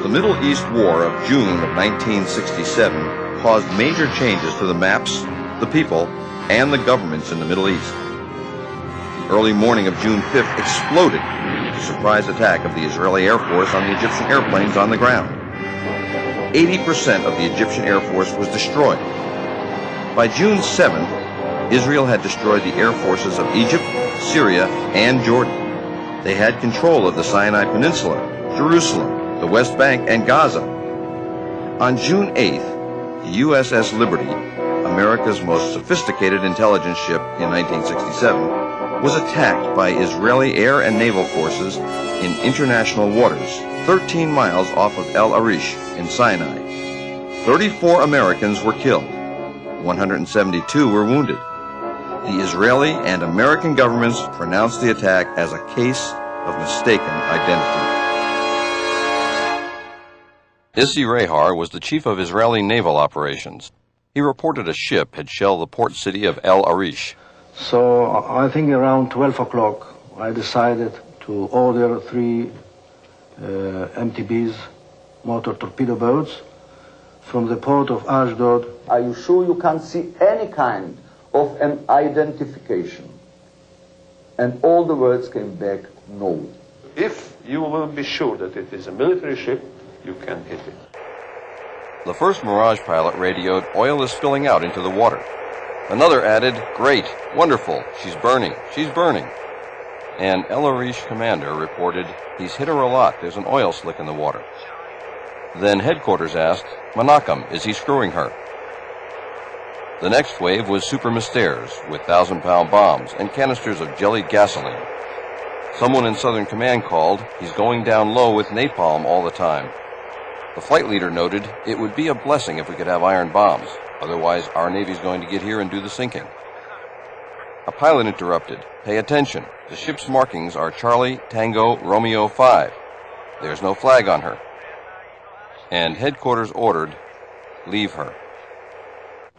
The Middle East War of June of 1967 caused major changes to the maps, the people, and the governments in the Middle East. The early morning of June 5th exploded with the surprise attack of the Israeli Air Force on the Egyptian airplanes on the ground. 80% of the Egyptian Air Force was destroyed. By June 7th, Israel had destroyed the air forces of Egypt, Syria, and Jordan. They had control of the Sinai Peninsula, Jerusalem, the West Bank, and Gaza. On June 8th, the USS Liberty, America's most sophisticated intelligence ship in 1967, was attacked by Israeli air and naval forces in international waters, 13 miles off of El Arish in Sinai. 34 Americans were killed. 172 were wounded. The Israeli and American governments pronounced the attack as a case of mistaken identity. Issi Rehar was the chief of Israeli naval operations. He reported a ship had shelled the port city of El Arish. So I think around 12 o'clock, I decided to order 3 MTBs, motor torpedo boats, from the port of Ashdod. Are you sure you can't see any kind of an identification? And all the words came back, no. If you will be sure that it is a military ship, you can hit it. The first Mirage pilot radioed, "Oil is spilling out into the water." Another added, "Great, wonderful, she's burning, she's burning." And El Arish commander reported, "He's hit her a lot, there's an oil slick in the water." Then headquarters asked, "Menachem, is he screwing her?" The next wave was Super Mystères with 1,000-pound bombs and canisters of jellied gasoline. Someone in Southern Command called, "He's going down low with napalm all the time." The flight leader noted, "It would be a blessing if we could have iron bombs. Otherwise, our Navy's going to get here and do the sinking." A pilot interrupted, "Pay attention. The ship's markings are Charlie, Tango, Romeo 5. There's no flag on her." And headquarters ordered, "Leave her."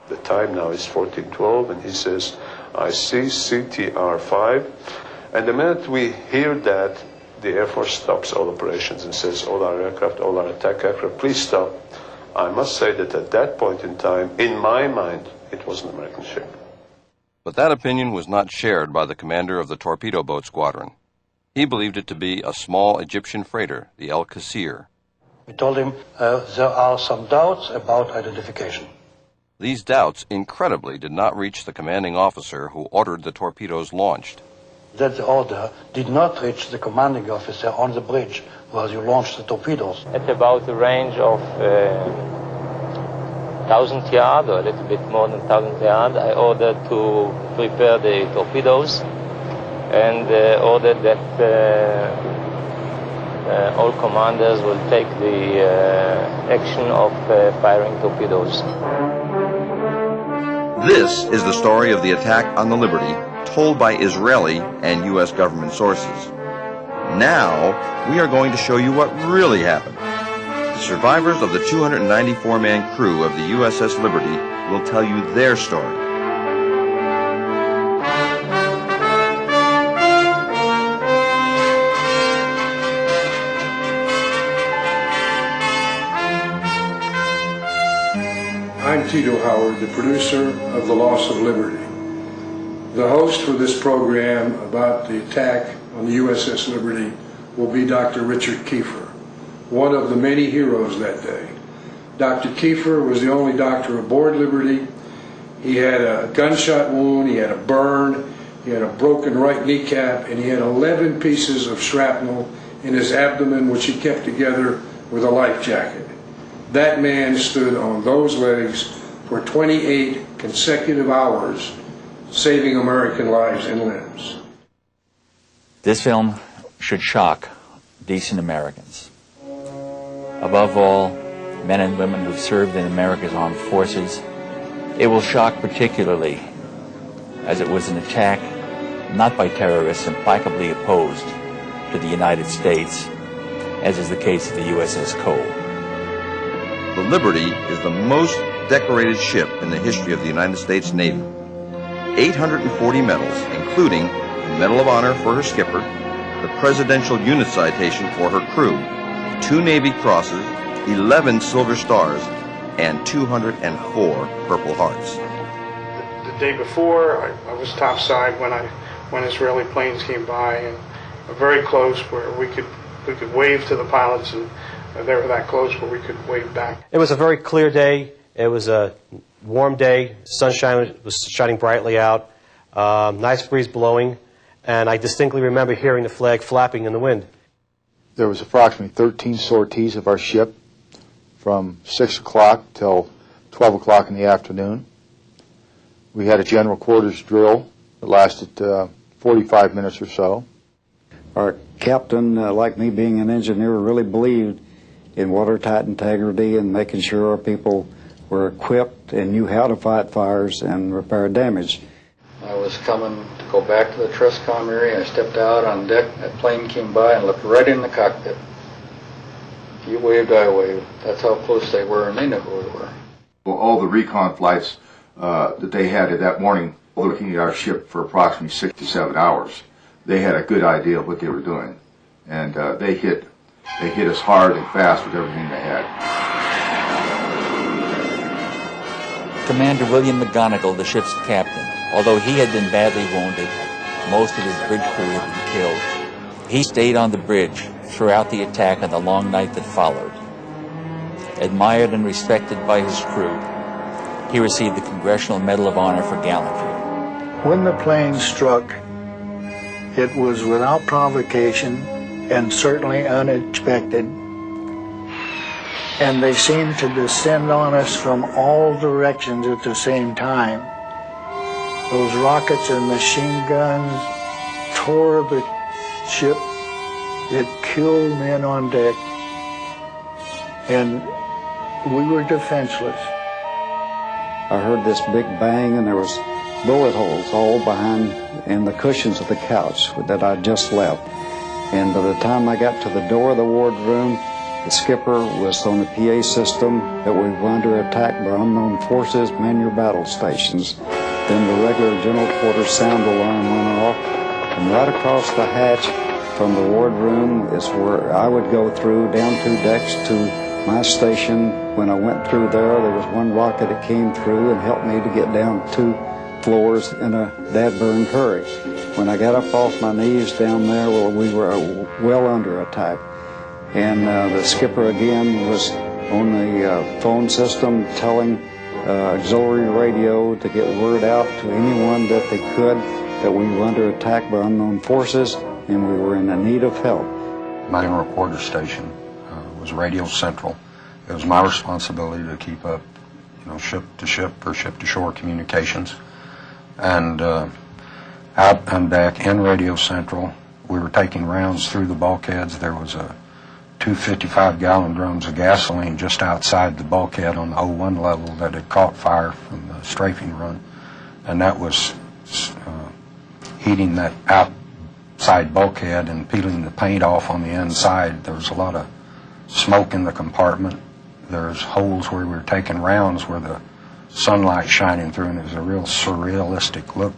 The time now is 14:12, and he says, "I see CTR-5." And the minute we hear that, the Air Force stops all operations and says, "All our aircraft, all our attack aircraft, please stop." I must say that at that point in time, in my mind, it was an American ship. But that opinion was not shared by the commander of the torpedo boat squadron. He believed it to be a small Egyptian freighter, the El Qasir. We told him there are some doubts about identification. These doubts, incredibly, did not reach the commanding officer who ordered the torpedoes launched. That the order did not reach the commanding officer on the bridge where you launched the torpedoes. At about a range of 1,000 yards, or a little bit more than 1,000 yards, I ordered to prepare the torpedoes and ordered that all commanders will take the action of firing torpedoes. This is the story of the attack on the Liberty, told by Israeli and U.S. government sources. Now, we are going to show you what really happened. The survivors of the 294-man crew of the USS Liberty will tell you their story. I'm Tito Howard, the producer of The Loss of Liberty. The host for this program about the attack on the USS Liberty will be Dr. Richard Kiefer, one of the many heroes that day. Dr. Kiefer was the only doctor aboard Liberty. He had a gunshot wound, he had a burn, he had a broken right kneecap, and he had 11 pieces of shrapnel in his abdomen, which he kept together with a life jacket. That man stood on those legs for 28 consecutive hours, saving American lives and limbs. This film should shock decent Americans. Above all, men and women who've served in America's armed forces. It will shock particularly as it was an attack not by terrorists implacably opposed to the United States, as is the case of the USS Cole. The Liberty is the most decorated ship in the history of the United States Navy. 840 medals, including the Medal of Honor for her skipper, the Presidential Unit Citation for her crew, 2 Navy Crosses, 11 silver stars, and 204 Purple Hearts. The day before, I was topside when Israeli planes came by, and very close where we could wave to the pilots, and they were that close where we could wave back. It was a very clear day. It was a warm day. Sunshine was shining brightly out. Nice breeze blowing, and I distinctly remember hearing the flag flapping in the wind. There was approximately 13 sorties of our ship from 6 o'clock till 12 o'clock in the afternoon. We had a general quarters drill that lasted 45 minutes or so. Our captain, like me being an engineer, really believed in watertight integrity and making sure our people were equipped and knew how to fight fires and repair damage. I was coming to go back to the Triscom area. I stepped out on deck. That plane came by and looked right in the cockpit. If you waved, I waved. That's how close they were, and they knew who we were. Well, all the recon flights that they had that morning, looking at our ship for approximately 6 to 7 hours, they had a good idea of what they were doing, and they hit us hard and fast with everything they had. Commander William McGonigal, the ship's captain, although he had been badly wounded, most of his bridge crew had been killed. He stayed on the bridge throughout the attack and the long night that followed. Admired and respected by his crew, he received the Congressional Medal of Honor for gallantry. When the plane struck, it was without provocation and certainly unexpected. And they seemed to descend on us from all directions at the same time. Those rockets and machine guns tore the ship. It killed men on deck. And we were defenseless. I heard this big bang, and there was bullet holes all behind in the cushions of the couch that I just left. And by the time I got to the door of the wardroom, the skipper was on the PA system that we were under attack by unknown forces, man your battle stations. Then the regular general quarters sound alarm went off, and right across the hatch from the wardroom is where I would go through, down 2 decks to my station. When I went through there was one rocket that came through and helped me to get down 2 floors in a dad-burned hurry. When I got up off my knees down there, well, we were well under attack. And the skipper again was on the phone system telling auxiliary radio to get word out to anyone that they could that we were under attack by unknown forces and we were in the need of help. My general quarters station was radio central. It was my responsibility to keep up, ship to ship or ship to shore communications. And out on deck in radio central, we were taking rounds through the bulkheads. There was 2 55-gallon drums of gasoline just outside the bulkhead on the 01 level that had caught fire from the strafing run, and that was heating that outside bulkhead and peeling the paint off on the inside. There was a lot of smoke in the compartment. There's holes where we were taking rounds where the sunlight shining through, and it was a real surrealistic look.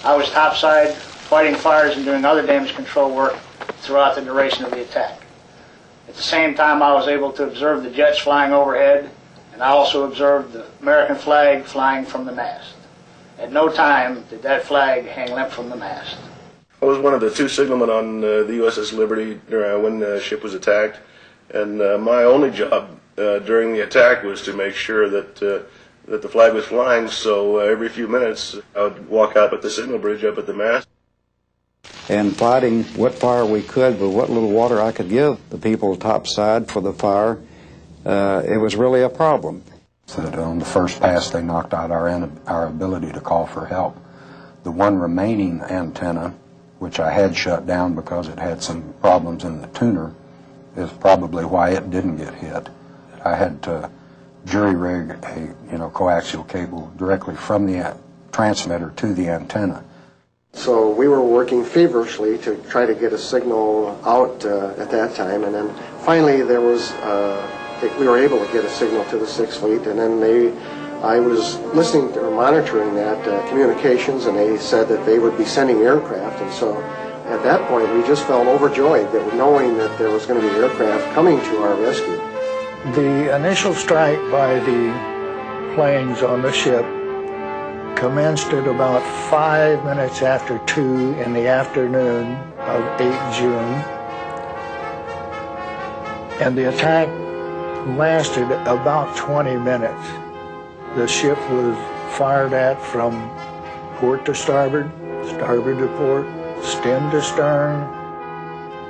I was topside fighting fires and doing other damage control work throughout the duration of the attack. At the same time, I was able to observe the jets flying overhead, and I also observed the American flag flying from the mast. At no time did that flag hang limp from the mast. I was one of the 2 signalmen on the USS Liberty when the ship was attacked, and my only job during the attack was to make sure that the flag was flying, so every few minutes I would walk out at the signal bridge up at the mast. And fighting what fire we could with what little water I could give the people topside for the fire, it was really a problem. So that on the first pass they knocked out our ability to call for help. The one remaining antenna, which I had shut down because it had some problems in the tuner, is probably why it didn't get hit. I had to jury rig a coaxial cable directly from the transmitter to the antenna. So we were working feverishly to try to get a signal out at that time, and then finally there was we were able to get a signal to the 6th Fleet, and then I was listening or monitoring that communications, and they said that they would be sending aircraft, and so at that point, we just felt overjoyed that knowing that there was going to be aircraft coming to our rescue. The initial strike by the planes on the ship commenced at about 5 minutes after 2 in the afternoon of 8 June. And the attack lasted about 20 minutes. The ship was fired at from port to starboard, starboard to port, stem to stern,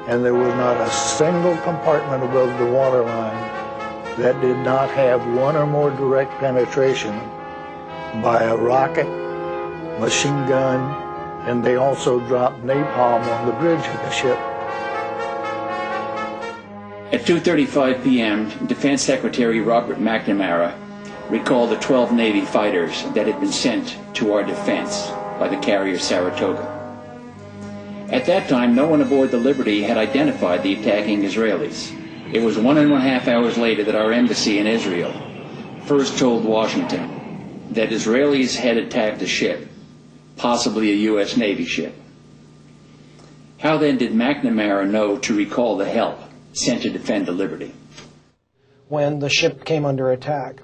and there was not a single compartment above the waterline that did not have one or more direct penetration by a rocket, machine gun, and they also dropped napalm on the bridge of the ship. At 2:35 p.m., Defense Secretary Robert McNamara recalled the 12 Navy fighters that had been sent to our defense by the carrier Saratoga. At that time, no one aboard the Liberty had identified the attacking Israelis. It was 1.5 hours later that our embassy in Israel first told Washington that Israelis had attacked a ship, possibly a U.S. Navy ship. How then did McNamara know to recall the help sent to defend the Liberty? When the ship came under attack.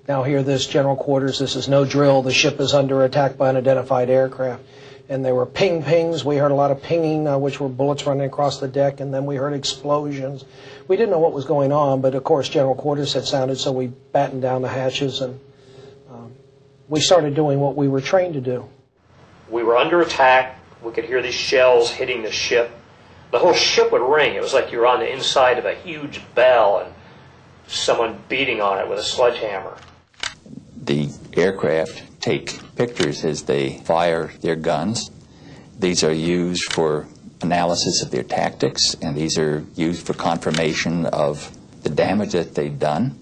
Now here, this general quarters, this is no drill. The ship is under attack by unidentified aircraft. And there were pings. We heard a lot of pinging, which were bullets running across the deck, and then we heard explosions. We didn't know what was going on, but of course general quarters had sounded, so we battened down the hatches, and we started doing what we were trained to do. We were under attack. We could hear these shells hitting the ship. The whole ship would ring. It was like you were on the inside of a huge bell and someone beating on it with a sledgehammer. The aircraft take pictures as they fire their guns. These are used for analysis of their tactics, and these are used for confirmation of the damage that they've done.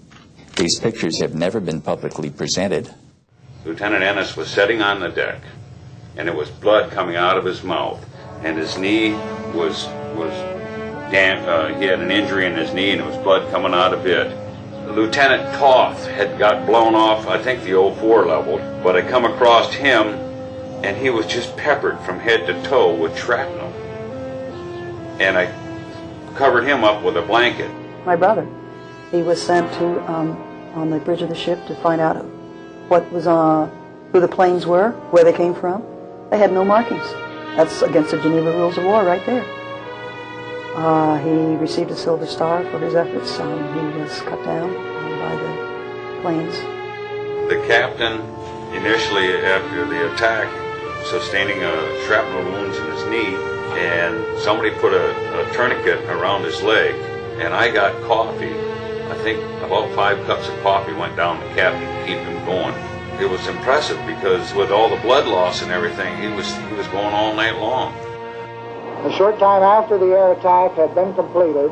These pictures have never been publicly presented. Lieutenant Ennis was sitting on the deck, and it was blood coming out of his mouth, and his knee was damp. He had an injury in his knee, and it was blood coming out of it. Lieutenant Toth had got blown off, I think the 04 level, but I come across him, and he was just peppered from head to toe with shrapnel. And I covered him up with a blanket. My brother, he was sent to on the bridge of the ship to find out what was who the planes were, where they came from. They had no markings. That's against the Geneva Rules of War right there. He received a Silver Star for his efforts. He was cut down by the planes. The captain, initially after the attack, sustaining shrapnel wounds in his knee, and somebody put a tourniquet around his leg, and I got coffee. I think about 5 cups of coffee went down the captain to keep him going. It was impressive because with all the blood loss and everything, he was going all night long. A short time after the air attack had been completed,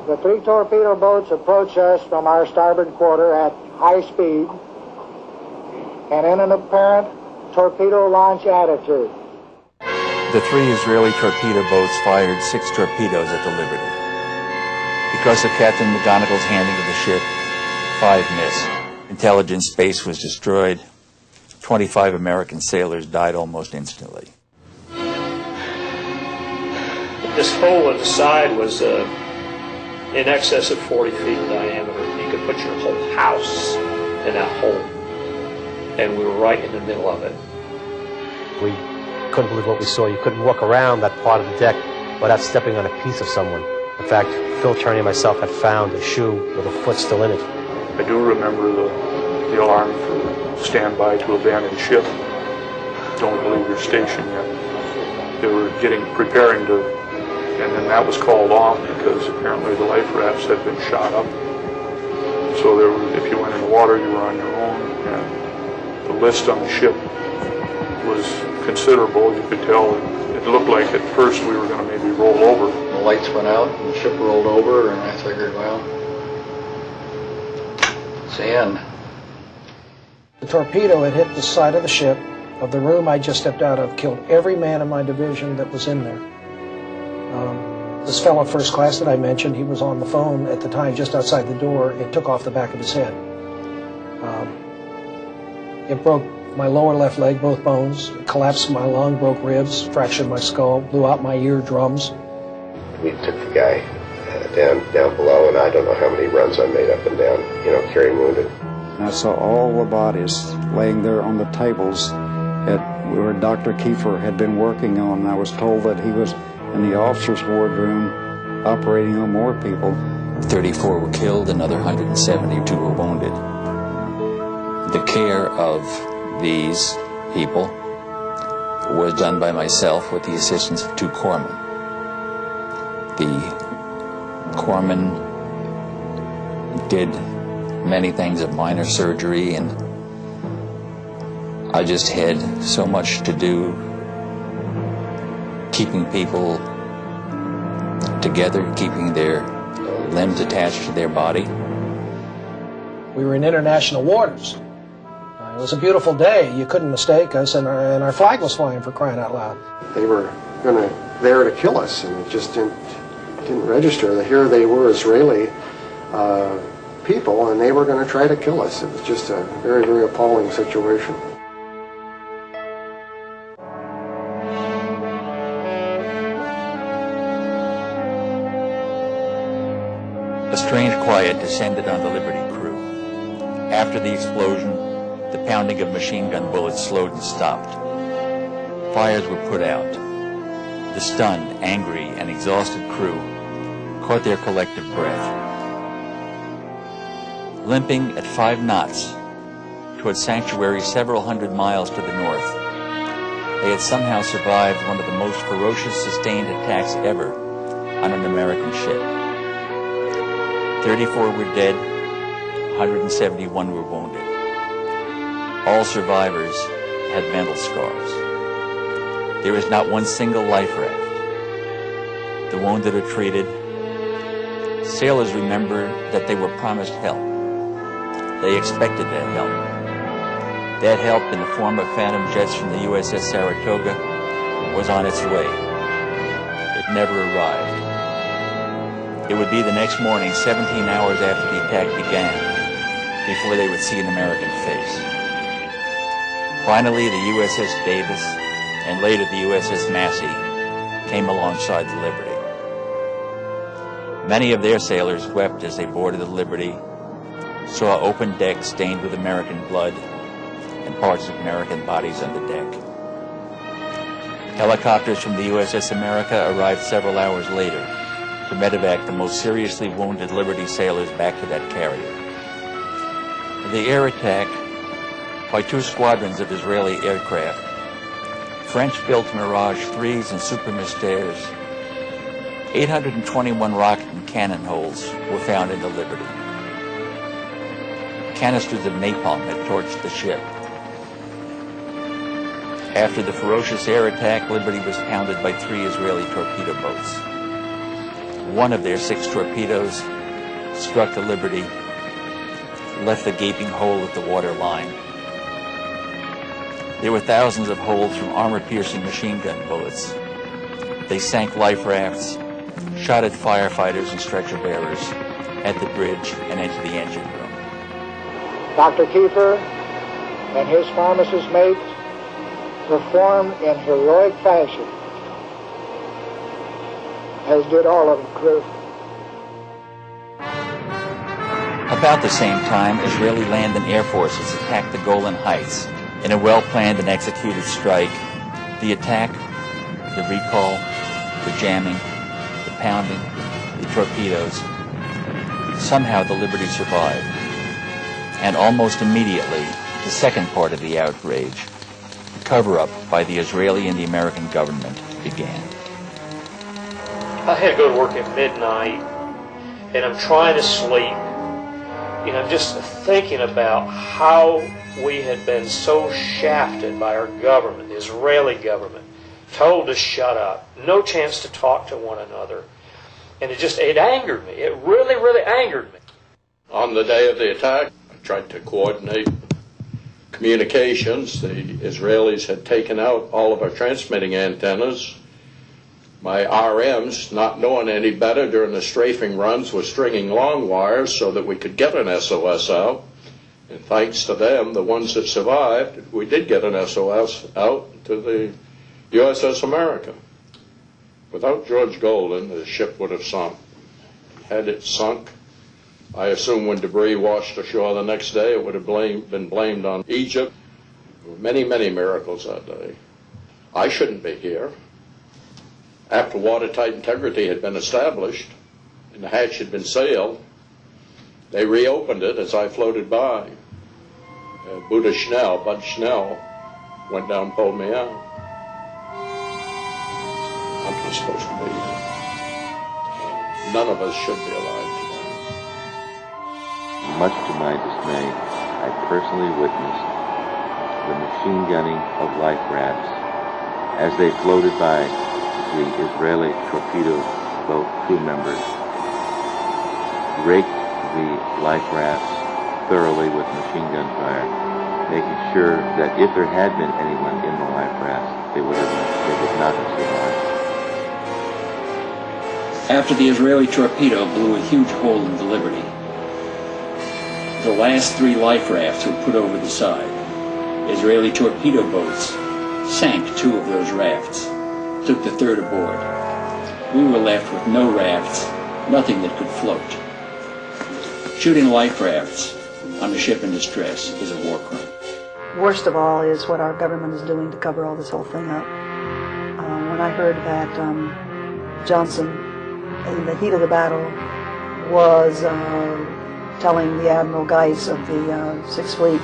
the 3 torpedo boats approached us from our starboard quarter at high speed and in an apparent torpedo launch attitude. The 3 Israeli torpedo boats fired 6 torpedoes at the Liberty. Because of Captain McGonagall's handling of the ship, 5 missed. Intelligence base was destroyed. 25 American sailors died almost instantly. This hole in the side was in excess of 40 feet in diameter. You could put your whole house in that hole. And we were right in the middle of it. We couldn't believe what we saw. You couldn't walk around that part of the deck without stepping on a piece of someone. In fact, Phil Turney and myself had found a shoe with a foot still in it. I do remember the alarm for standby to abandon ship. Don't believe your station yet. They were preparing to, and then that was called off because apparently the life rafts had been shot up. So there was, if you went in the water, you were on your own, and the list on the ship was considerable. You could tell it looked like at first we were going to maybe roll over. The lights went out and the ship rolled over, and I figured, well, it's the end. The torpedo had hit the side of the ship, of the room I just stepped out of, killed every man in my division that was in there. This fellow first class that I mentioned, he was on the phone at the time just outside the door. It took off the back of his head. It broke my lower left leg, both bones, collapsed my lung, broke ribs, fractured my skull, blew out my eardrums. We took the guy down below, and I don't know how many runs I made up and down, carrying wounded. And I saw all the bodies laying there on the tables where Dr. Kiefer had been working on. And I was told that he was in the officers' wardroom operating on more people. 34 were killed, another 172 were wounded. The care of these people was done by myself with the assistance of 2 corpsmen. The corpsmen did many things of minor surgery, and I just had so much to do keeping people together, keeping their limbs attached to their body. We were in international waters. It was a beautiful day. You couldn't mistake us, and our flag was flying, for crying out loud. They were there to kill us, and it just didn't register that here they were Israeli people, and they were going to try to kill us. It was just a very, very appalling situation. A strange quiet descended on the Liberty crew. After the explosion, the pounding of machine gun bullets slowed and stopped. Fires were put out. The stunned, angry, and exhausted crew caught their collective breath. Limping at 5 knots toward sanctuary several hundred miles to the north, they had somehow survived one of the most ferocious sustained attacks ever on an American ship. 34 were dead, 171 were wounded. All survivors had mental scars. There is not one single life raft. The wounded are treated. Sailors remember that they were promised help. They expected that help. That help, in the form of phantom jets from the USS Saratoga, was on its way. It never arrived. It would be the next morning, 17 hours after the attack began, before they would see an American face. Finally, the USS Davis, and later the USS Massey, came alongside the Liberty. Many of their sailors wept as they boarded the Liberty, saw open decks stained with American blood, and parts of American bodies on the deck. Helicopters from the USS America arrived several hours later to medevac the most seriously wounded Liberty sailors back to that carrier. The air attack by 2 squadrons of Israeli aircraft, French-built Mirage 3s and Super Mystères, 821 rocket and cannon holes were found in the Liberty. Canisters of napalm had torched the ship. After the ferocious air attack, Liberty was pounded by 3 Israeli torpedo boats. One of their 6 torpedoes struck the Liberty, left a gaping hole at the waterline. There were thousands of holes from armor-piercing machine gun bullets. They sank life rafts, shot at firefighters and stretcher bearers, at the bridge and into the engine room. Dr. Kiefer and his pharmacist mates performed in heroic fashion, as did all of the crew. About the same time, Israeli land and air forces attacked the Golan Heights in a well-planned and executed strike. The attack, the recall, the jamming, the pounding, the torpedoes. Somehow the Liberty survived. And almost immediately, the second part of the outrage, the cover-up by the Israeli and the American government, began. I had to go to work at midnight, and I'm trying to sleep. I'm just thinking about how we had been so shafted by our government, the Israeli government, told to shut up, no chance to talk to one another. And it angered me. It really, really angered me. On the day of the attack, I tried to coordinate communications. The Israelis had taken out all of our transmitting antennas. My RMs, not knowing any better during the strafing runs, were stringing long wires so that we could get an SOS out. And thanks to them, the ones that survived, we did get an SOS out to the USS America. Without George Golden, the ship would have sunk. Had it sunk, I assume when debris washed ashore the next day, it would have been blamed on Egypt. Many, many miracles that day. I shouldn't be here. After watertight integrity had been established and the hatch had been sailed, they reopened it as I floated by. Bud Schnell, went down and pulled me out. I'm not supposed to be here. None of us should be alive today. Much to my dismay, I personally witnessed the machine gunning of life rafts as they floated by the Israeli torpedo boat crew members, raked the life rafts thoroughly with machine gun fire, making sure that if there had been anyone in the life rafts, they would not have survived. After the Israeli torpedo blew a huge hole in the Liberty, the last 3 life rafts were put over the side. Israeli torpedo boats sank 2 of those rafts, took the 3rd aboard. We were left with no rafts, nothing that could float. Shooting life rafts on a ship in distress is a war crime. Worst of all is what our government is doing to cover all this whole thing up. When I heard that Johnson, in the heat of the battle, was telling the Admiral Geis of the 6th Fleet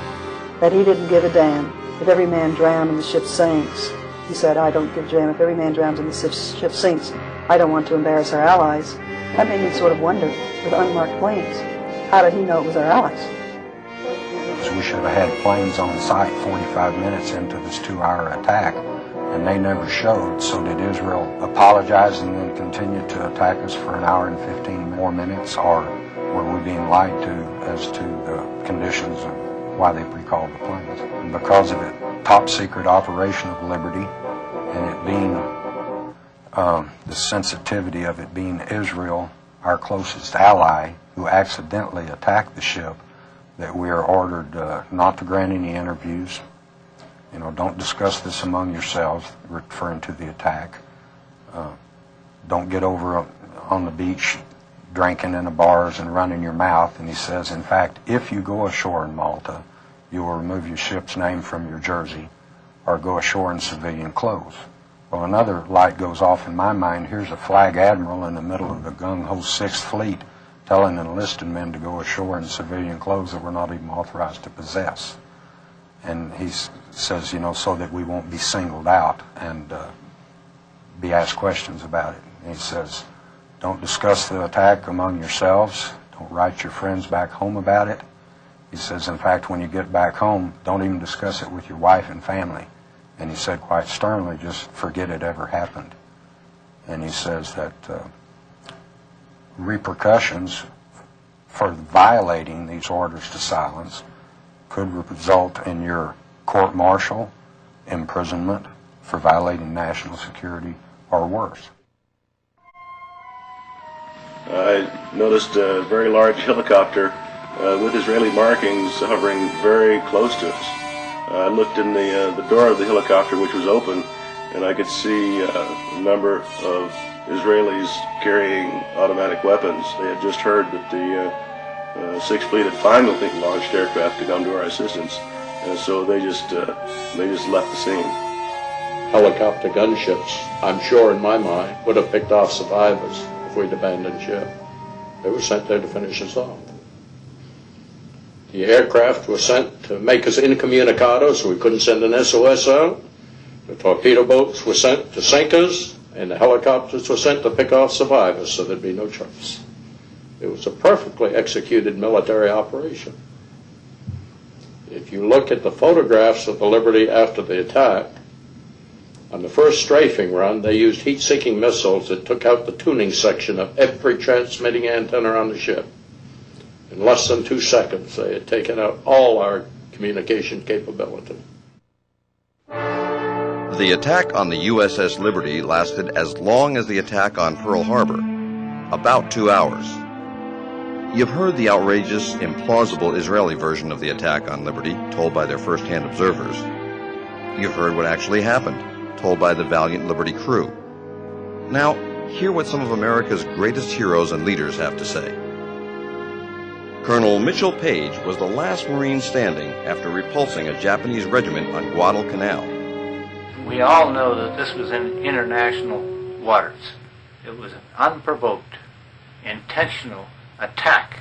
that he didn't give a damn if every man drowned and the ship sinks. He said, I don't give a damn if every man drowns and the ship sinks. I don't want to embarrass our allies. That made me sort of wonder, with unmarked planes, how did he know it was our allies? So we should have had planes on site 45 minutes into this 2-hour attack, and they never showed. So did Israel apologize and then continue to attack us for an hour and 15 more minutes, or were we being lied to as to the conditions of why they recalled the planes? And because of it, top secret operation of Liberty, and it being the sensitivity of it being Israel, our closest ally, who accidentally attacked the ship, that we are ordered not to grant any interviews. Don't discuss this among yourselves, referring to the attack. Don't get over on the beach drinking in the bars and running your mouth. And he says, in fact, if you go ashore in Malta, you will remove your ship's name from your jersey or go ashore in civilian clothes. Well, another light goes off in my mind. Here's a flag admiral in the middle of the gung-ho 6th Fleet telling enlisted men to go ashore in civilian clothes that we're not even authorized to possess. And he says, so that we won't be singled out and be asked questions about it. And he says, don't discuss the attack among yourselves. Don't write your friends back home about it. He says, in fact, when you get back home, don't even discuss it with your wife and family. And he said quite sternly, just forget it ever happened. And he says that repercussions for violating these orders to silence could result in your court-martial, imprisonment for violating national security, or worse. I noticed a very large helicopter with Israeli markings hovering very close to us. I looked in the door of the helicopter, which was open, and I could see a number of Israelis carrying automatic weapons. They had just heard that the 6th Fleet had finally launched aircraft to come to our assistance, and so they just left the scene. Helicopter gunships, I'm sure in my mind, would have picked off survivors if we'd abandoned ship. They were sent there to finish us off. The aircraft were sent to make us incommunicado, so we couldn't send an SOS out. The torpedo boats were sent to sink us, and the helicopters were sent to pick off survivors, so there'd be no trace. It was a perfectly executed military operation. If you look at the photographs of the Liberty after the attack, on the first strafing run, they used heat-seeking missiles that took out the tuning section of every transmitting antenna on the ship. In less than 2 seconds, they had taken out all our communication capability. The attack on the USS Liberty lasted as long as the attack on Pearl Harbor, about 2 hours. You've heard the outrageous, implausible Israeli version of the attack on Liberty, told by their first-hand observers. You've heard what actually happened, told by the valiant Liberty crew. Now, hear what some of America's greatest heroes and leaders have to say. Colonel Mitchell Page was the last Marine standing after repulsing a Japanese regiment on Guadalcanal. We all know that this was in international waters. It was an unprovoked, intentional attack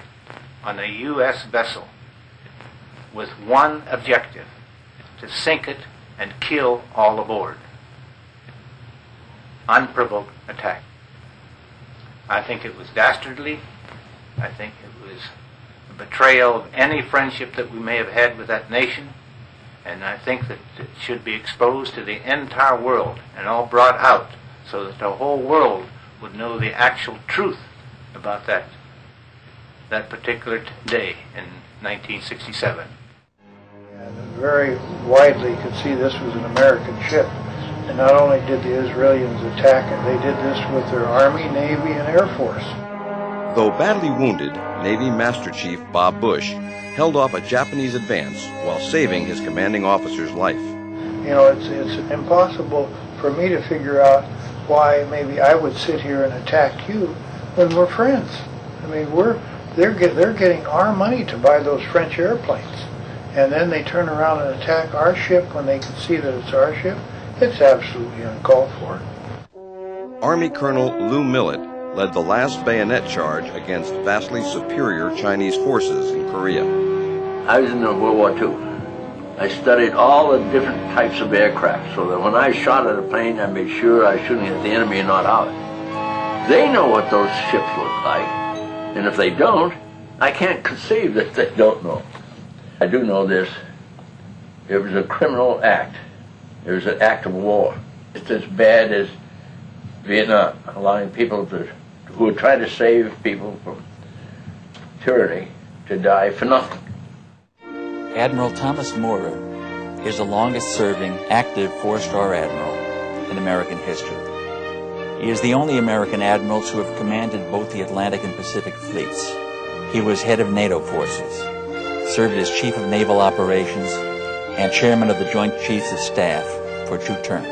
on a U.S. vessel with one objective, to sink it and kill all aboard. Unprovoked attack. I think it was dastardly. I think it was a betrayal of any friendship that we may have had with that nation. And I think that it should be exposed to the entire world and all brought out so that the whole world would know the actual truth about that particular day in 1967. And very widely could see this was an American ship. And not only did the Israelis attack it, they did this with their Army, Navy, and Air Force. Though badly wounded, Navy Master Chief Bob Bush held off a Japanese advance while saving his commanding officer's life. You know, it's impossible for me to figure out why maybe I would sit here and attack you when we're friends. I mean, they're getting our money to buy those French airplanes, and then they turn around and attack our ship when they can see that it's our ship. It's absolutely uncalled for. Army Colonel Lou Millett led the last bayonet charge against vastly superior Chinese forces in Korea. I was in World War II. I studied all the different types of aircraft so that when I shot at a plane, I made sure I was shooting at the enemy and not ours. They know what those ships look like, and if they don't, I can't conceive that they don't know. I do know this. It was a criminal act. It was an act of war. It's as bad as Vietnam, allowing people who were trying to save people from tyranny to die for nothing. Admiral Thomas Moorer is the longest-serving active four-star admiral in American history. He is the only American admiral to have commanded both the Atlantic and Pacific fleets. He was head of NATO forces, served as chief of naval operations, and chairman of the Joint Chiefs of Staff for 2 terms.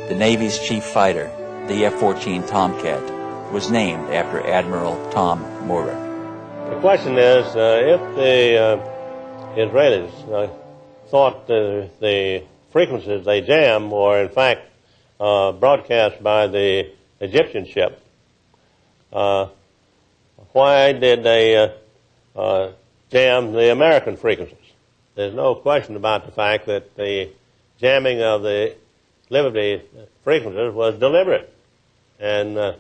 The Navy's chief fighter, the F-14 Tomcat, was named after Admiral Tom Moorer. The question is, if the Israelis thought the frequencies they jammed were in fact broadcast by the Egyptian ship, why did they jam the American frequencies? There's no question about the fact that the jamming of the Liberty frequencies was deliberate and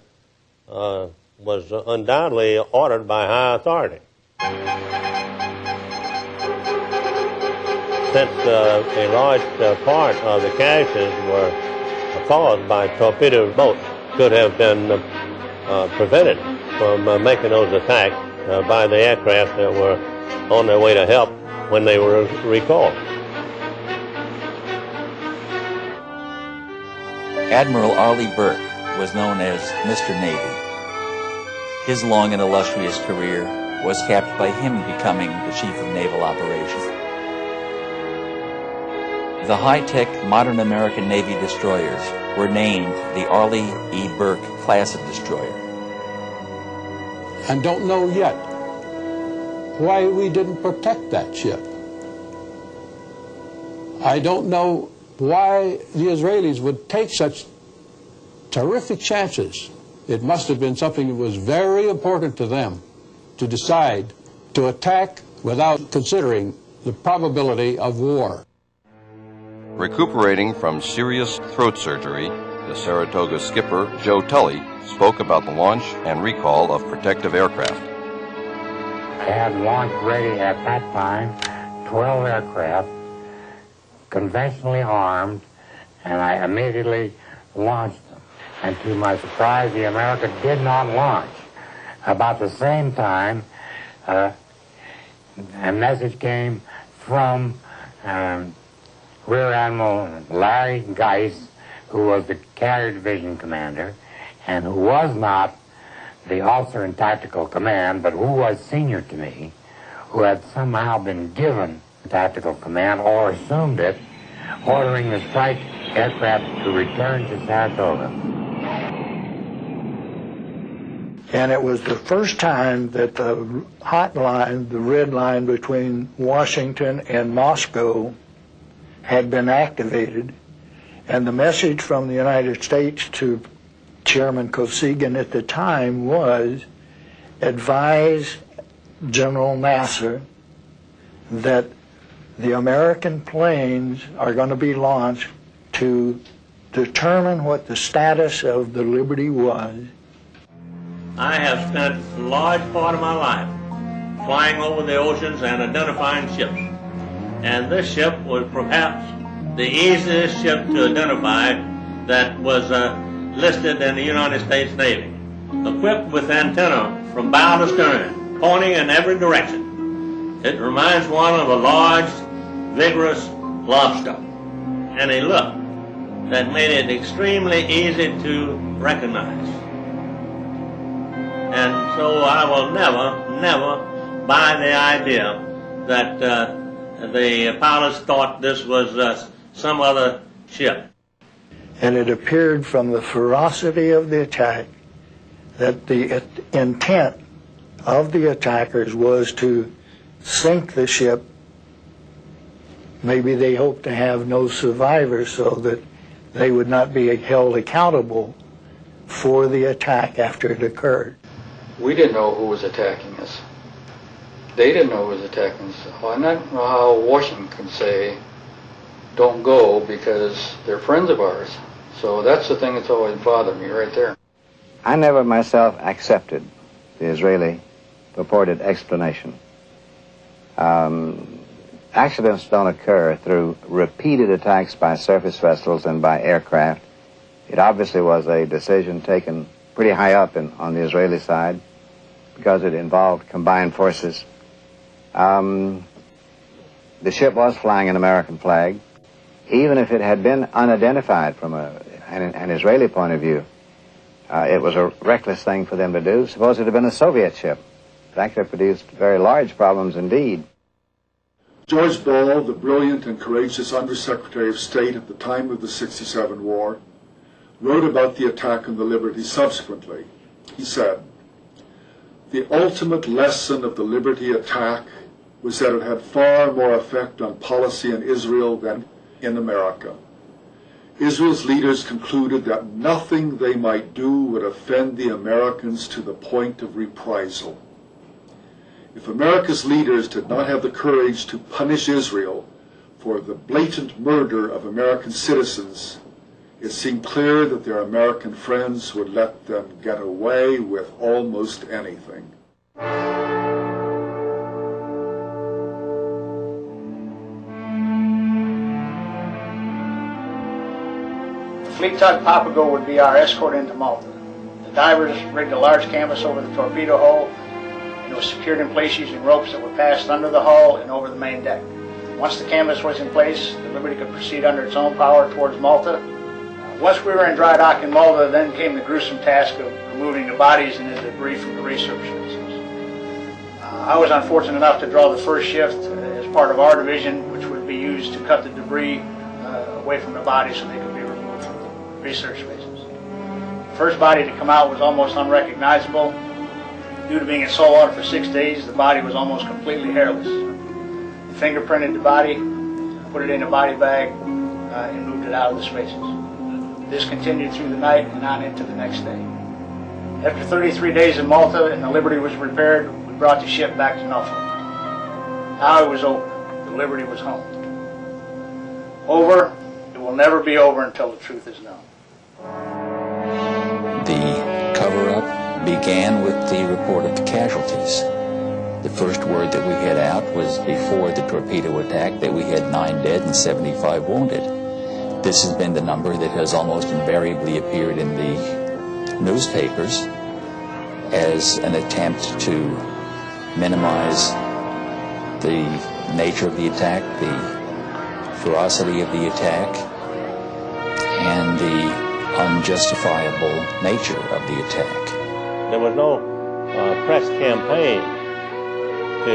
was undoubtedly ordered by high authority. Since a large part of the casualties were caused by torpedo boats, could have been prevented from making those attacks by the aircraft that were on their way to help when they were recalled. Admiral Arleigh Burke was known as Mr. Navy. His long and illustrious career was capped by him becoming the Chief of Naval Operations. The high-tech modern American Navy destroyers were named the Arleigh E. Burke class of destroyer. And don't know yet why we didn't protect that ship. I don't know why the Israelis would take such terrific chances. It must have been something that was very important to them to decide to attack without considering the probability of war. Recuperating from serious throat surgery, the Saratoga skipper, Joe Tully, spoke about the launch and recall of protective aircraft. I had launch ready at that time 12 aircraft, conventionally armed, and I immediately launched them. And to my surprise, the America did not launch. About the same time, a message came from Rear Admiral Larry Geis, who was the Carrier Division commander, and who was not the officer in tactical command, but who was senior to me, who had somehow been given tactical command or assumed it, ordering the strike aircraft to return to Saratoga. And it was the first time that the hot line, the red line between Washington and Moscow, had been activated. And the message from the United States to Chairman Kosygin at the time was, advise General Nasser that the American planes are going to be launched to determine what the status of the Liberty was. I have spent a large part of my life flying over the oceans and identifying ships. And this ship was perhaps the easiest ship to identify that was listed in the United States Navy. Equipped with antenna from bow to stern, pointing in every direction. It reminds one of a large, vigorous lobster. And a look that made it extremely easy to recognize. And so I will never buy the idea that the pilots thought this was some other ship. And it appeared from the ferocity of the attack that the intent of the attackers was to sink the ship. Maybe they hoped to have no survivors so that they would not be held accountable for the attack after it occurred. We didn't know who was attacking us. They didn't know who was attacking us. I don't know how Washington can say, don't go, because they're friends of ours. So that's the thing that's always bothered me right there. I never myself accepted the Israeli purported explanation. Accidents don't occur through repeated attacks by surface vessels and by aircraft. It obviously was a decision taken pretty high up on the Israeli side because it involved combined forces. The ship was flying an American flag. Even if it had been unidentified from an Israeli point of view, it was a reckless thing for them to do. Suppose it had been a Soviet ship. It actually produced very large problems indeed. George Ball, the brilliant and courageous Undersecretary of State at the time of the '67 war, wrote about the attack on the Liberty subsequently. He said, "The ultimate lesson of the Liberty attack was that it had far more effect on policy in Israel than in America. Israel's leaders concluded that nothing they might do would offend the Americans to the point of reprisal. If America's leaders did not have the courage to punish Israel for the blatant murder of American citizens, it seemed clear that their American friends would let them get away with almost anything." Fleet tug Papago would be our escort into Malta. The divers rigged a large canvas over the torpedo hull, and it was secured in place using ropes that were passed under the hull and over the main deck. Once the canvas was in place, the Liberty could proceed under its own power towards Malta. Once we were in dry dock in Malta, then came the gruesome task of removing the bodies and the debris from the research vessels. I was unfortunate enough to draw the first shift as part of our division, which would be used to cut the debris away from the bodies so they could be removed from the research vessels. The first body to come out was almost unrecognizable. Due to being in salt water for 6 days, the body was almost completely hairless. We fingerprinted the body, put it in a body bag, and moved it out of the spaces. This continued through the night and on into the next day. After 33 days in Malta and the Liberty was repaired, we brought the ship back to Norfolk. Now it was over. The Liberty was home. Over. It will never be over until the truth is known. The cover-up began with the report of the casualties. The first word that we had out was before the torpedo attack that we had 9 dead and 75 wounded. This has been the number that has almost invariably appeared in the newspapers as an attempt to minimize the nature of the attack, the ferocity of the attack, and the unjustifiable nature of the attack. There was no press campaign to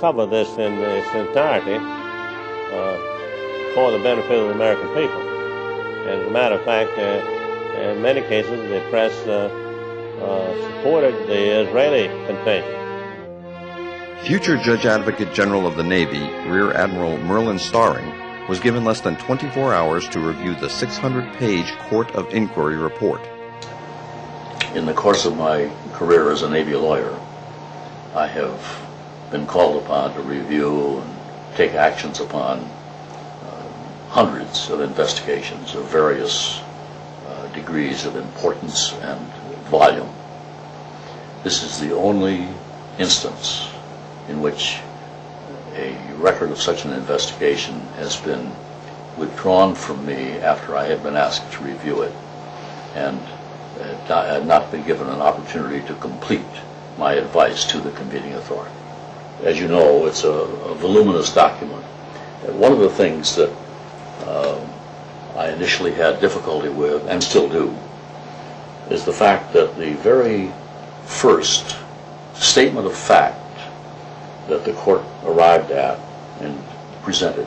cover this in its entirety for the benefit of the American people. As a matter of fact, in many cases, the press supported the Israeli contention. Future Judge Advocate General of the Navy, Rear Admiral Merlin Starring, was given less than 24 hours to review the 600-page Court of Inquiry report. In the course of my career as a Navy lawyer, I have been called upon to review and take actions upon hundreds of investigations of various degrees of importance and volume. This is the only instance in which a record of such an investigation has been withdrawn from me after I had been asked to review it and had not been given an opportunity to complete my advice to the convening authority. As you know, it's a voluminous document. And one of the things that I initially had difficulty with, and still do, is the fact that the very first statement of fact that the court arrived at and presented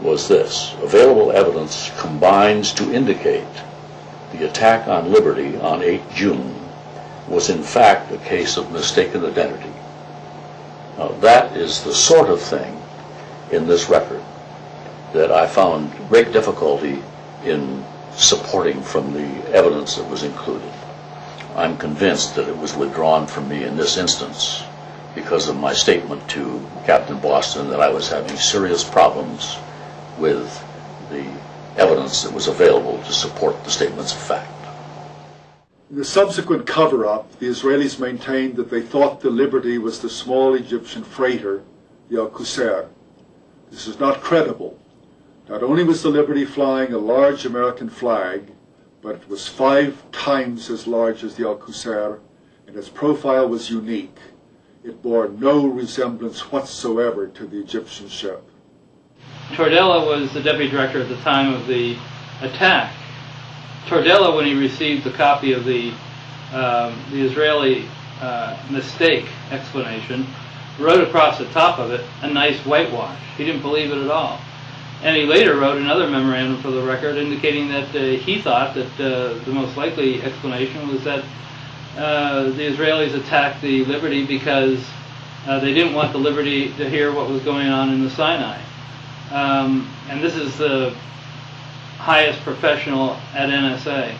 was this: available evidence combines to indicate the attack on Liberty on 8 June was in fact a case of mistaken identity. Now, that is the sort of thing in this record that I found great difficulty in supporting from the evidence that was included. I'm convinced that it was withdrawn from me in this instance because of my statement to Captain Boston that I was having serious problems with the evidence that was available to support the statements of fact. In the subsequent cover-up, the Israelis maintained that they thought the Liberty was the small Egyptian freighter, the Al-Qusair. This is not credible. Not only was the Liberty flying a large American flag, but it was 5 times as large as the Al-Qusair, and its profile was unique. It bore no resemblance whatsoever to the Egyptian ship. Tordella was the deputy director at the time of the attack. Tordella, when he received the copy of the Israeli mistake explanation, wrote across the top of it a nice whitewash. He didn't believe it at all. And he later wrote another memorandum for the record indicating that he thought that the most likely explanation was that the Israelis attacked the Liberty because they didn't want the Liberty to hear what was going on in the Sinai. And this is the highest professional at NSA.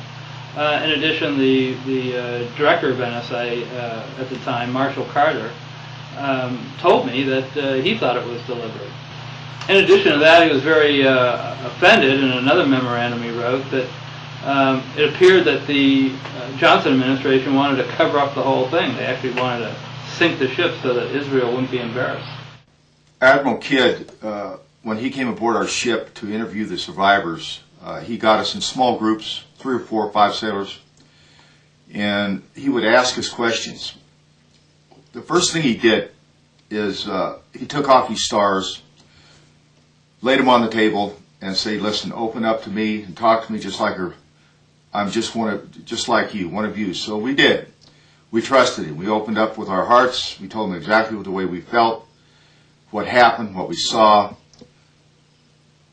In addition, the director of NSA at the time, Marshall Carter, told me that he thought it was deliberate. In addition to that, he was very offended in another memorandum he wrote that it appeared that the Johnson administration wanted to cover up the whole thing. They actually wanted to sink the ship so that Israel wouldn't be embarrassed. Admiral Kidd, when he came aboard our ship to interview the survivors, he got us in small groups, 3 or 4 or 5 sailors, and he would ask us questions. The first thing he did is he took off his stars, laid them on the table, and said, "Listen, open up to me and talk to me just like her. I'm just like you, one of you." So we did. We trusted him. We opened up with our hearts. We told him exactly the way we felt, what happened, what we saw.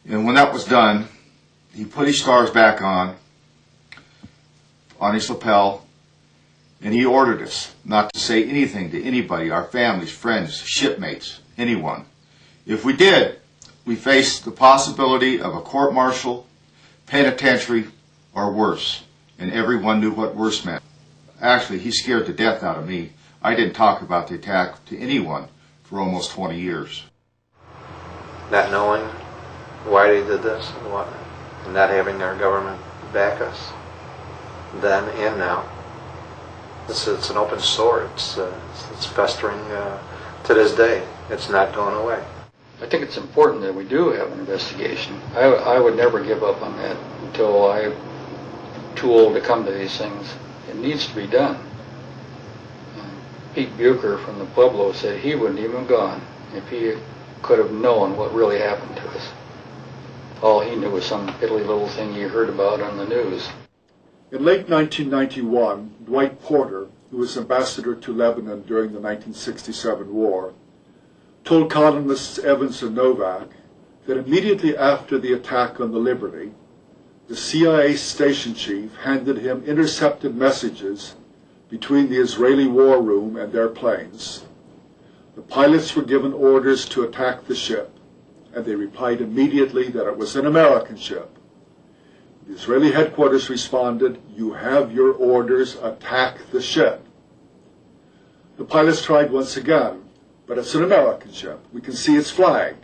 And when that was done, he put his stars back on his lapel, and he ordered us not to say anything to anybody, our families, friends, shipmates, anyone. If we did, we faced the possibility of a court-martial, penitentiary, or worse, and everyone knew what worse meant. Actually, he scared the death out of me. I didn't talk about the attack to anyone for almost 20 years. Not knowing why they did this, and not having our government back us, then and now. It's an open sore. It's festering to this day. It's not going away. I think it's important that we do have an investigation. I would never give up on that until I'm too old to come to these things. It needs to be done. Pete Bucher from the Pueblo said he wouldn't even have gone if he could have known what really happened to us. All he knew was some piddly little thing he heard about on the news. In late 1991, Dwight Porter, who was ambassador to Lebanon during the 1967 war, told columnists Evans and Novak that immediately after the attack on the Liberty, the CIA station chief handed him intercepted messages between the Israeli war room and their planes. The pilots were given orders to attack the ship, and they replied immediately that it was an American ship. The Israeli headquarters responded, "You have your orders, attack the ship." The pilots tried once again, "But it's an American ship. We can see its flag."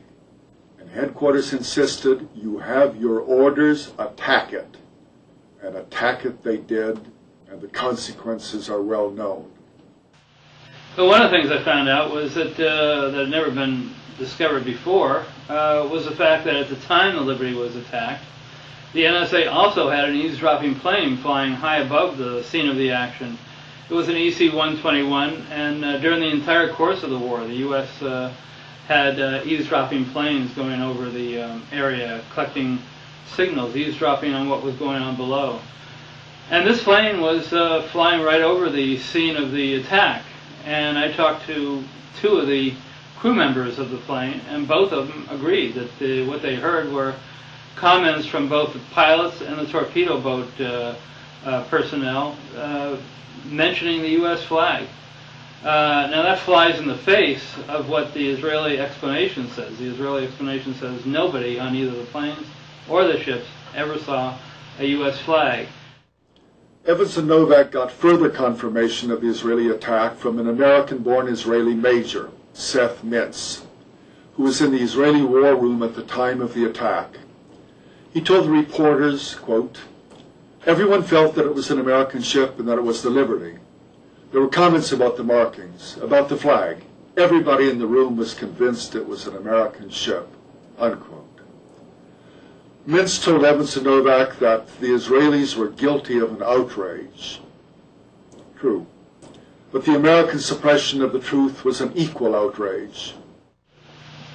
And headquarters insisted, "You have your orders, attack it." And attack it they did, and the consequences are well known. So one of the things I found out was that that had never been discovered before was the fact that at the time the Liberty was attacked, the NSA also had an eavesdropping plane flying high above the scene of the action. It was an EC-121, and during the entire course of the war, the U.S. Had eavesdropping planes going over the area, collecting signals, eavesdropping on what was going on below. And this plane was flying right over the scene of the attack. And I talked to two of the crew members of the plane, and both of them agreed that what they heard were comments from both the pilots and the torpedo boat personnel mentioning the U.S. flag. Now that flies in the face of what the Israeli explanation says. The Israeli explanation says nobody on either the planes or the ships ever saw a U.S. flag. Evans and Novak got further confirmation of the Israeli attack from an American-born Israeli major, Seth Mintz, who was in the Israeli war room at the time of the attack. He told the reporters, quote, "Everyone felt that it was an American ship and that it was the Liberty. There were comments about the markings, about the flag. Everybody in the room was convinced it was an American ship," unquote. Mintz told Evans and Novak that the Israelis were guilty of an outrage. True. But the American suppression of the truth was an equal outrage.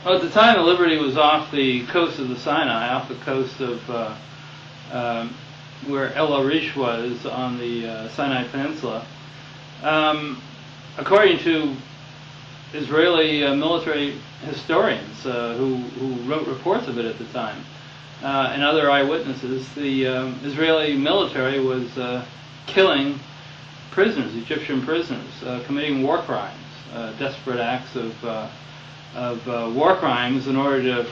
Well, at the time, the Liberty was off the coast of the Sinai, off the coast of where El Arish was on the Sinai Peninsula. According to Israeli military historians who wrote reports of it at the time, and other eyewitnesses, the Israeli military was killing prisoners, Egyptian prisoners, committing war crimes, desperate acts of war crimes in order to,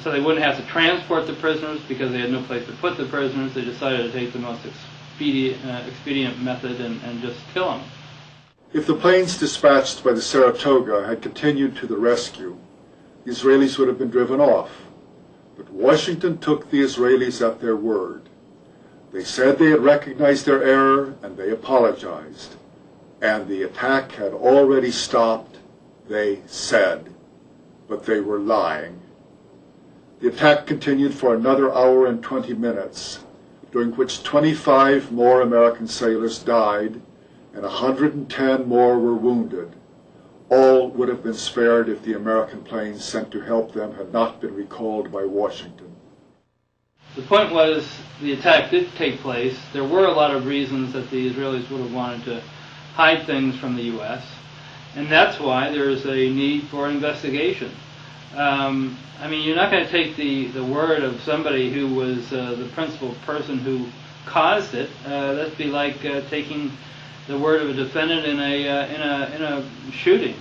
so they wouldn't have to transport the prisoners because they had no place to put the prisoners. They decided to take the most expedient method and just kill them. If the planes dispatched by the Saratoga had continued to the rescue, the Israelis would have been driven off. But Washington took the Israelis at their word. They said they had recognized their error, and they apologized. And the attack had already stopped, they said, but they were lying. The attack continued for another hour and 20 minutes, during which 25 more American sailors died, and 110 more were wounded. All would have been spared if the American planes sent to help them had not been recalled by Washington. The point was, the attack did take place. There were a lot of reasons that the Israelis would have wanted to hide things from the U.S., and that's why there is a need for investigation. I mean, you're not going to take the word of somebody who was the principal person who caused it. That'd be like taking the word of a defendant in a shooting.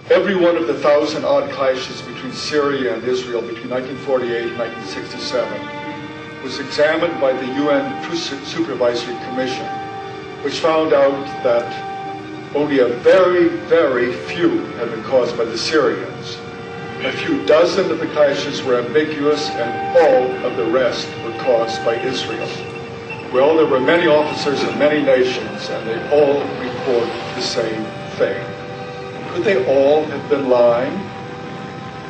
Every one of the 1,000-odd clashes between Syria and Israel between 1948 and 1967 was examined by the UN Truth Supervisory Commission, which found out that only a very, very few had been caused by the Syrians. A few dozen of the clashes were ambiguous, and all of the rest were caused by Israel. Well, there were many officers of many nations, and they all reported the same thing. Could they all have been lying?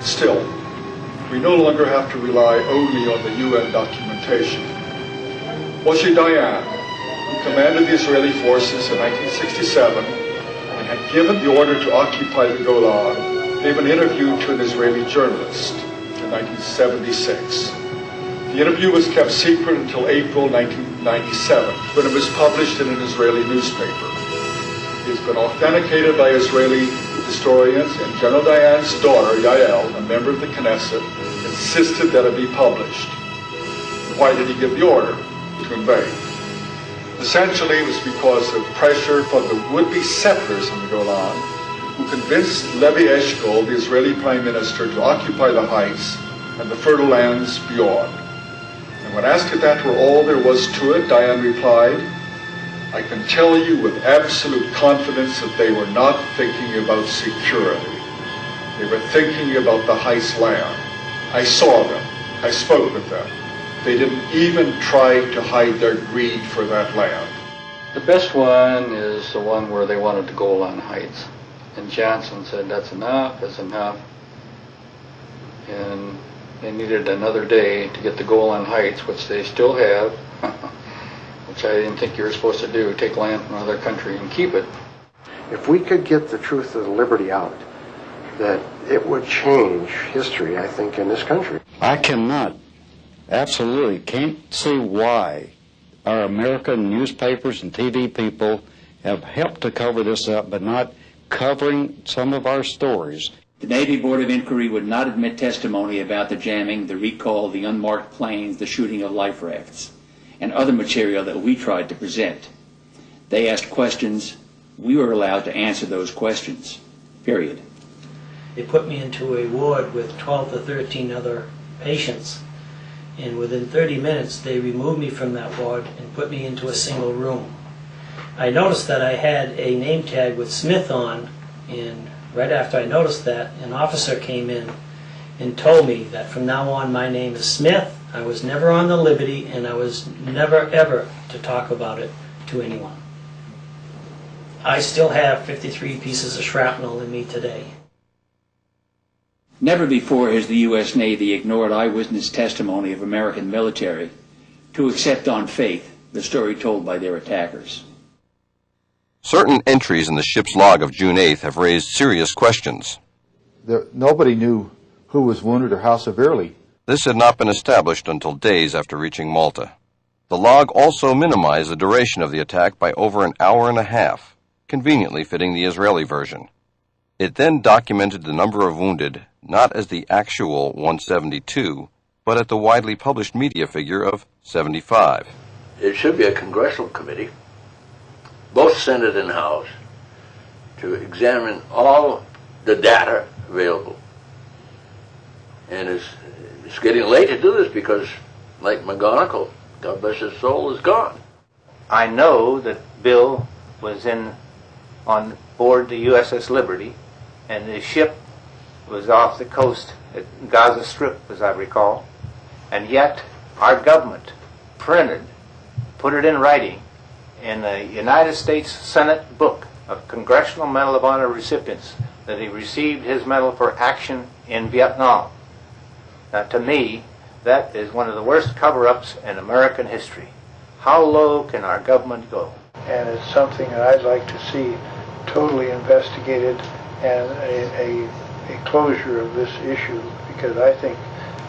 Still, we no longer have to rely only on the UN documentation. Moshe Dayan, who commanded the Israeli forces in 1967 and had given the order to occupy the Golan, gave an interview to an Israeli journalist in 1976. The interview was kept secret until April 1997, when it was published in an Israeli newspaper. It has been authenticated by Israeli historians, and General Dayan's daughter, Yael, a member of the Knesset, insisted that it be published. Why did he give the order? To invade. Essentially, it was because of pressure from the would-be settlers in the Golan, who convinced Levi Eshkol, the Israeli prime minister, to occupy the heights and the fertile lands beyond. And when asked if that were all there was to it, Dayan replied, "I can tell you with absolute confidence that they were not thinking about security. They were thinking about the heights land. I saw them. I spoke with them. They didn't even try to hide their greed for that land." The best one is the one where they wanted the Golan Heights. And Johnson said, that's enough. And they needed another day to get the Golan Heights, which they still have, which I didn't think you were supposed to do, take land from another country and keep it. If we could get the truth of the Liberty out, that it would change history, I think, in this country. I cannot, absolutely can't see why our American newspapers and TV people have helped to cover this up, but not covering some of our stories. The Navy Board of Inquiry would not admit testimony about the jamming, the recall, the unmarked planes, the shooting of life rafts, and other material that we tried to present. They asked questions. We were allowed to answer those questions, period. They put me into a ward with 12 to 13 other patients, and within 30 minutes they removed me from that ward and put me into a single room. I noticed that I had a name tag with Smith on, and right after I noticed that, an officer came in and told me that from now on my name is Smith. I was never on the Liberty, and I was never ever to talk about it to anyone. I still have 53 pieces of shrapnel in me today. Never before has the U.S. Navy ignored eyewitness testimony of American military to accept on faith the story told by their attackers. Certain entries in the ship's log of June 8th have raised serious questions. Nobody knew who was wounded or how severely. This had not been established until days after reaching Malta. The log also minimized the duration of the attack by over an hour and a half, conveniently fitting the Israeli version. It then documented the number of wounded not as the actual 172, but at the widely published media figure of 75. It should be a congressional committee, both Senate and House, to examine all the data available. And it's getting late to do this because, like McGonigal, God bless his soul, is gone. I know that Bill was on board the USS Liberty, and the ship was off the coast at Gaza Strip, as I recall, and yet our government put it in writing in the United States Senate book of Congressional Medal of Honor recipients that he received his medal for action in Vietnam. Now, to me, that is one of the worst cover-ups in American history. How low can our government go? And it's something that I'd like to see totally investigated and a closure of this issue, because I think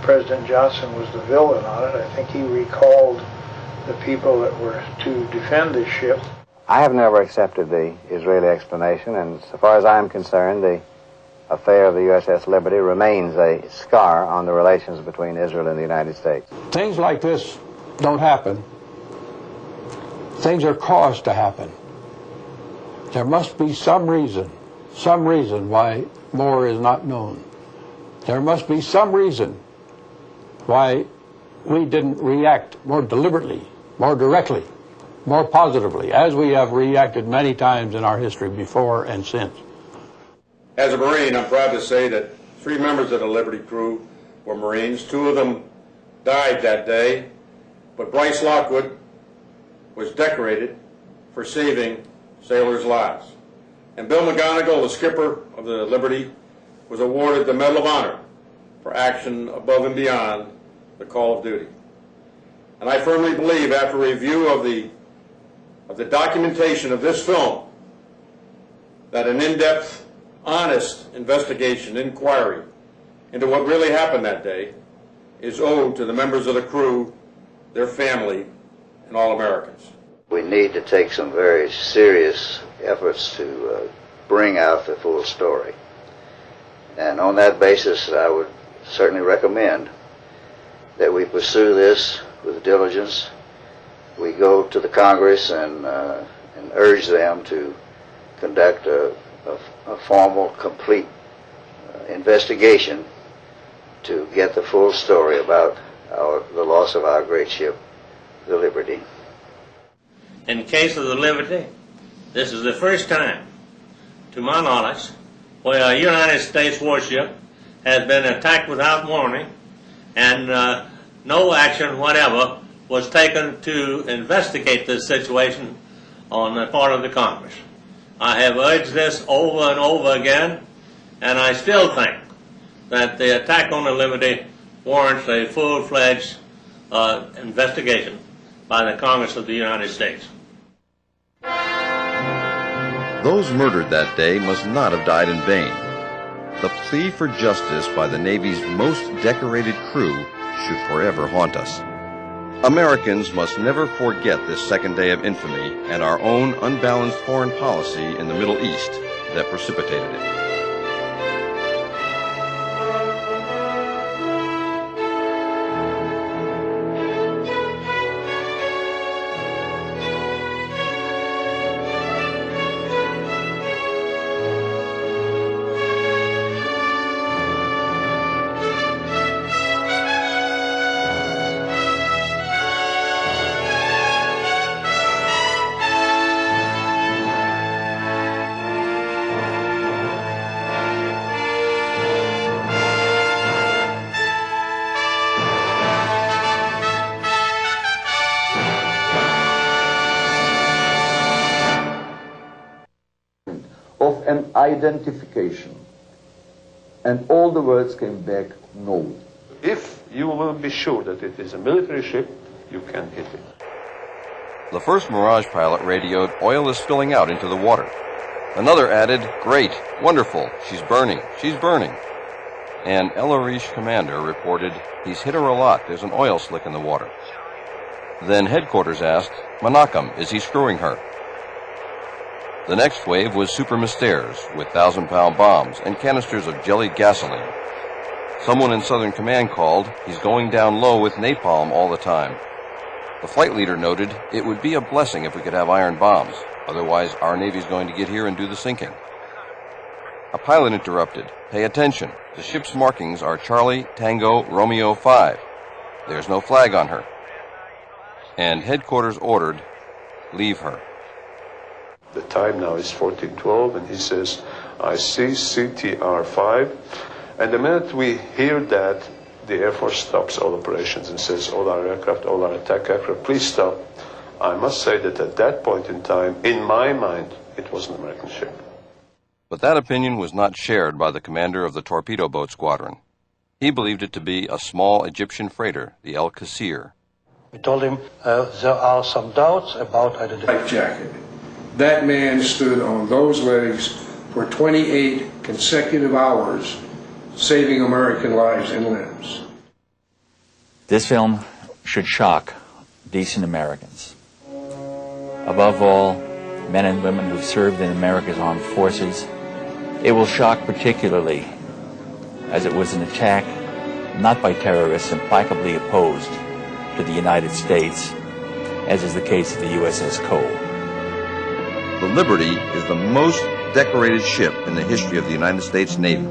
President Johnson was the villain on it. I think he recalled the people that were to defend this ship. I have never accepted the Israeli explanation, and so far as I'm concerned, the affair of the USS Liberty remains a scar on the relations between Israel and the United States. Things like this don't happen. Things are caused to happen. There must be some reason why more is not known. There must be some reason why we didn't react more deliberately, more directly, more positively, as we have reacted many times in our history before and since. As a Marine, I'm proud to say that 3 members of the Liberty crew were Marines. 2 of them died that day, but Bryce Lockwood was decorated for saving sailors' lives. And Bill McGonigal, the skipper of the Liberty, was awarded the Medal of Honor for action above and beyond the call of duty. And I firmly believe, after review of the documentation of this film, that an in-depth, honest investigation, inquiry into what really happened that day is owed to the members of the crew, their family, and all Americans. We need to take some very serious efforts to bring out the full story. And on that basis, I would certainly recommend that we pursue this with diligence. We go to the Congress and urge them to conduct a formal, complete investigation to get the full story about the loss of our great ship, the Liberty. In the case of the Liberty, this is the first time, to my knowledge, where a United States warship has been attacked without warning, and no action whatever was taken to investigate this situation on the part of the Congress. I have urged this over and over again, and I still think that the attack on the Liberty warrants a full-fledged investigation by the Congress of the United States. Those murdered that day must not have died in vain. The plea for justice by the Navy's most decorated crew should forever haunt us. Americans must never forget this second day of infamy and our own unbalanced foreign policy in the Middle East that precipitated it. Of an identification, and all the words came back no. If you will be sure that it is a military ship, you can hit it. The first Mirage pilot radioed, "Oil is spilling out into the water." Another added, "Great, wonderful, she's burning, she's burning." And El Arish commander reported, "He's hit her a lot, there's an oil slick in the water." Then headquarters asked, "Menachem, is he screwing her?" The next wave was Super Mysteres with 1,000-pound bombs and canisters of jellied gasoline. Someone in Southern Command called, "He's going down low with napalm all the time." The flight leader noted, "It would be a blessing if we could have iron bombs. Otherwise, our Navy's going to get here and do the sinking." A pilot interrupted, "Pay attention. The ship's markings are Charlie, Tango, Romeo 5. There's no flag on her." And headquarters ordered, "Leave her." The time now is 14:12, and he says, "I see CTR-5." And the minute we hear that, the Air Force stops all operations and says, "All our aircraft, all our attack aircraft, please stop." I must say that at that point in time, in my mind, it was an American ship. But that opinion was not shared by the commander of the torpedo boat squadron. He believed it to be a small Egyptian freighter, the El Qasir. We told him there are some doubts about identification. Life jacket. That man stood on those legs for 28 consecutive hours, saving American lives and limbs. This film should shock decent Americans. Above all, men and women who've served in America's armed forces. It will shock particularly as it was an attack not by terrorists implacably opposed to the United States, as is the case of the USS Cole. The Liberty is the most decorated ship in the history of the United States Navy.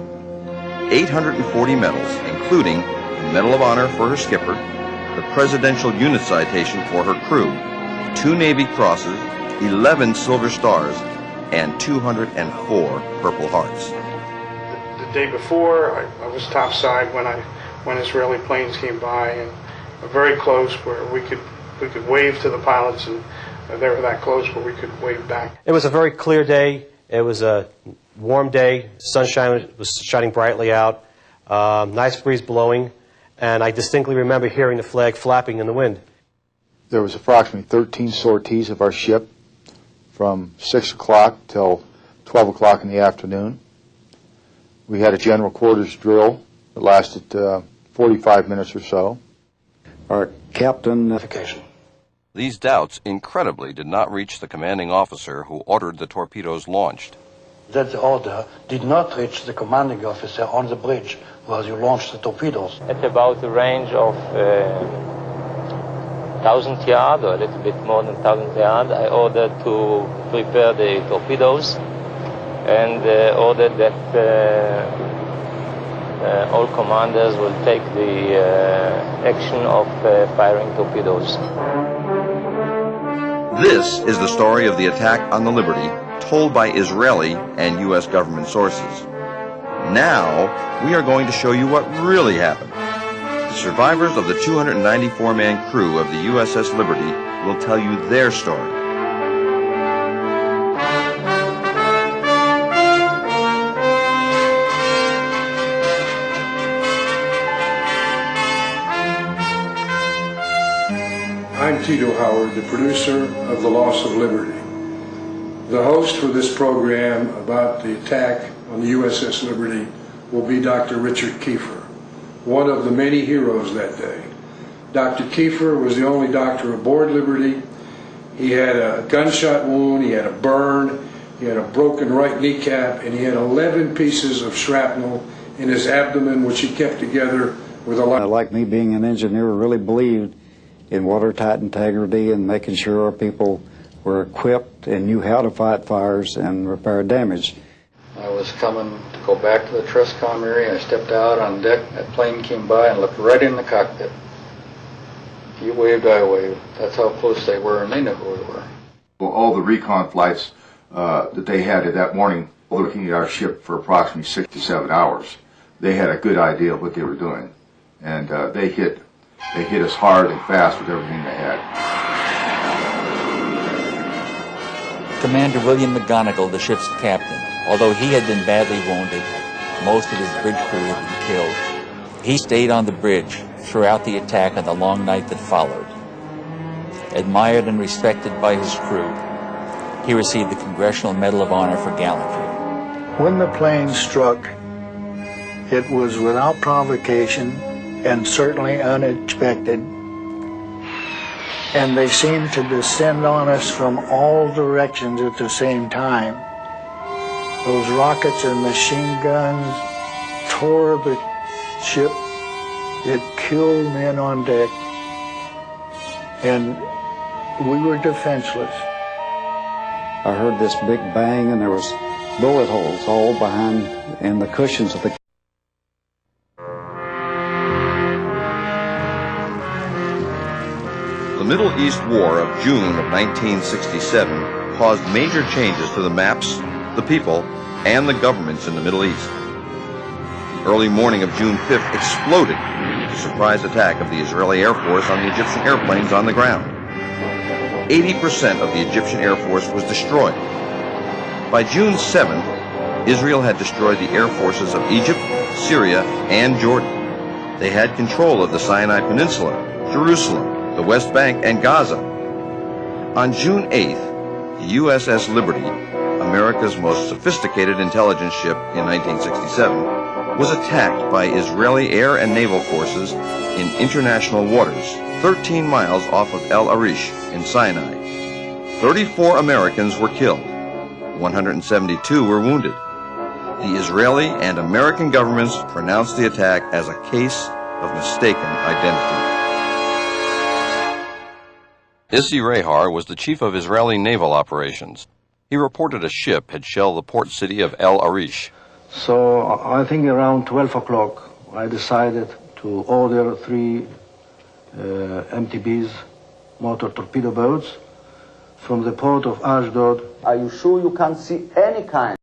840 medals, including the Medal of Honor for her skipper, the Presidential Unit Citation for her crew, 2 Navy Crosses, 11 Silver Stars, and 204 Purple Hearts. The day before, I was topside when Israeli planes came by, and very close where we could wave to the pilots, and they were that close where we could wave back. It was a very clear day. It was a warm day. Sunshine was shining brightly out. Nice breeze blowing, and I distinctly remember hearing the flag flapping in the wind. There was approximately 13 sorties of our ship from 6 o'clock till 12 o'clock in the afternoon. We had a general quarters drill that lasted 45 minutes or so. Our captain... These doubts, incredibly, did not reach the commanding officer who ordered the torpedoes launched. That the order did not reach the commanding officer on the bridge where you launched the torpedoes. At about a range of 1,000 yards, or a little bit more than 1,000 yards, I ordered to prepare the torpedoes and ordered that all commanders will take the action of firing torpedoes. This is the story of the attack on the Liberty, told by Israeli and U.S. government sources. Now, we are going to show you what really happened. The survivors of the 294-man crew of the USS Liberty will tell you their story. I'm Tito Howard, the producer of The Loss of Liberty. The host for this program about the attack on the USS Liberty will be Dr. Richard Kiefer, one of the many heroes that day. Dr. Kiefer was the only doctor aboard Liberty. He had a gunshot wound, he had a burn, he had a broken right kneecap, and he had 11 pieces of shrapnel in his abdomen, which he kept together with a lot. Like me being an engineer, really believed in watertight integrity and making sure our people were equipped and knew how to fight fires and repair damage. I was coming to go back to the TRESCOM area. I stepped out on deck. That plane came by and looked right in the cockpit. If you waved, I waved. That's how close they were, and they knew who we were. Well, all the recon flights that they had that morning, looking at our ship for approximately 6 to 7 hours, they had a good idea of what they were doing, and they hit us hard and fast with everything they had. Commander William McGonigal, the ship's captain, although he had been badly wounded, most of his bridge crew had been killed. He stayed on the bridge throughout the attack and the long night that followed. Admired and respected by his crew, he received the Congressional Medal of Honor for gallantry. When the plane struck, it was without provocation and certainly unexpected. And they seemed to descend on us from all directions at the same time. Those rockets and machine guns tore the ship. It killed men on deck. And we were defenseless. I heard this big bang, and there was bullet holes all behind in the cushions of the... The Middle East War of June of 1967 caused major changes to the maps, the people, and the governments in the Middle East. The early morning of June 5th exploded with the surprise attack of the Israeli Air Force on the Egyptian airplanes on the ground. 80% of the Egyptian Air Force was destroyed. By June 7th, Israel had destroyed the air forces of Egypt, Syria, and Jordan. They had control of the Sinai Peninsula, Jerusalem, the West Bank, and Gaza. On June 8th, the USS Liberty, America's most sophisticated intelligence ship in 1967, was attacked by Israeli air and naval forces in international waters, 13 miles off of El Arish in Sinai. 34 Americans were killed. 172 were wounded. The Israeli and American governments pronounced the attack as a case of mistaken identity. Issi Rehar was the chief of Israeli naval operations. He reported a ship had shelled the port city of El Arish. So I think around 12 o'clock, I decided to order 3 MTBs, motor torpedo boats, from the port of Ashdod. Are you sure you can't see any kind